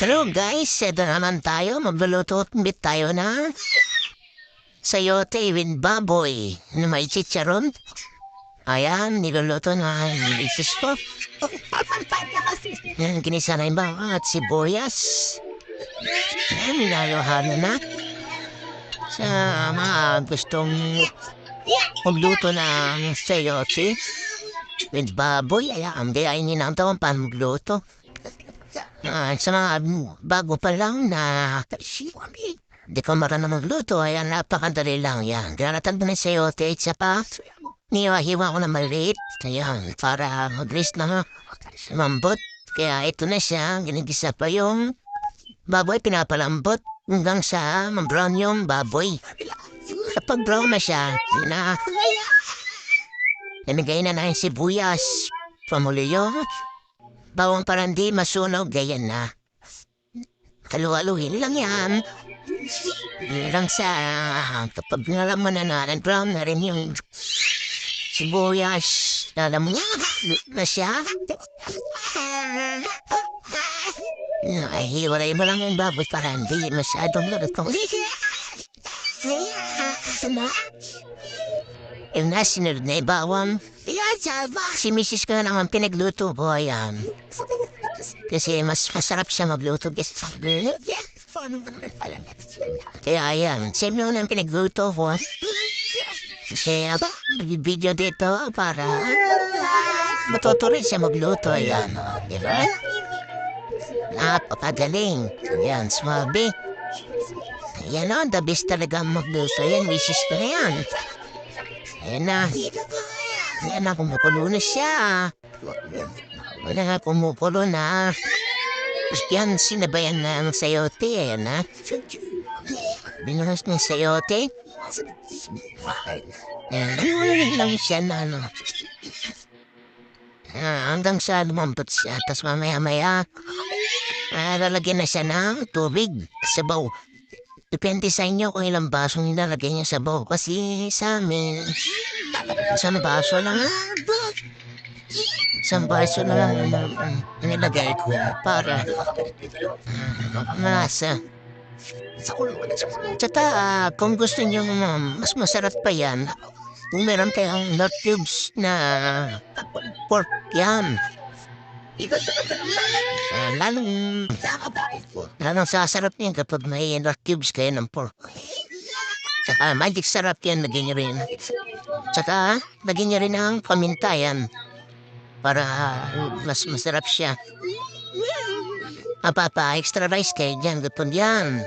Hello guys, eto naman tayo. Magluluto ulit tayo na sayote with baboy na may chicharon. Ayan, niluluto na ang isis ko. Yan, ginisa na yung bawang at sibuyas. Yan, nilayohanan na. Sa mga gustong magluto ng sayote with baboy, ayan, gayain nyo na ito ang paano magluto. Sa mga bago pa lang na di ko marunong magluto, ayan, napakadali lang yan. Dinalatan ko na yung sayote at sapa, niwa-hiwa ko na maliit, ayan, para mag-rest na mambot. Kaya ito na siya, ginigisa pa yung baboy, pinapalambot hanggang sa ma-brown yung baboy. Kapag brown na siya, namigay na na yung sibuyas, pamulyo, bawang para hindi masunog, ganyan na. Kaluhaluhin lang yan. Hanggang sa kapag nalaman na brown na rin yung sibuyas, alam mo na siya. Ay, hiwalay mo lang yung baboy para hindi masyadong lutong. Yung nasinunod na ibawang, si Mrs. ko naman pinagluto po, ayan. Kasi mas masarap siya magluto. Kaya ayan, siya mo nang pinagluto ko. Kasi video dito para matutuloy siya magluto, ayan. Diba? Napakagaling. Ayan, swabe. Ayan o, the best talaga magluto. Ayan, Mrs. ko na yan. Ayan na. Ayan na, pumupulo na siya. Ayan na, pumupulo na. Yan, sinabayan na ang sayote. Ayan na. Binuhos ng sayote. Ayan lang siya na ano. Hanggang sa lumambot siya. Tapos mamaya-maya, lalagyan na siya ng tubig, sabaw. Depende sa inyo kung ilang baso nilalagay niya sabaw. Kasi sa amin, isang baso lang. Isang baso na lang nilagay ko para malasa. Tsaka kung gusto niyo mas masarap pa yan, kung meron kayong nut cubes na pork yan. Lalong sasarap yan kapag may nut cubes kayo ng pork. Tsaka magic sarap yan, lagyan nyo rin. Tsaka lagyan nyo rin ang paminta yan para mas masarap siya. Extra rice kayo dyan, gupon yan.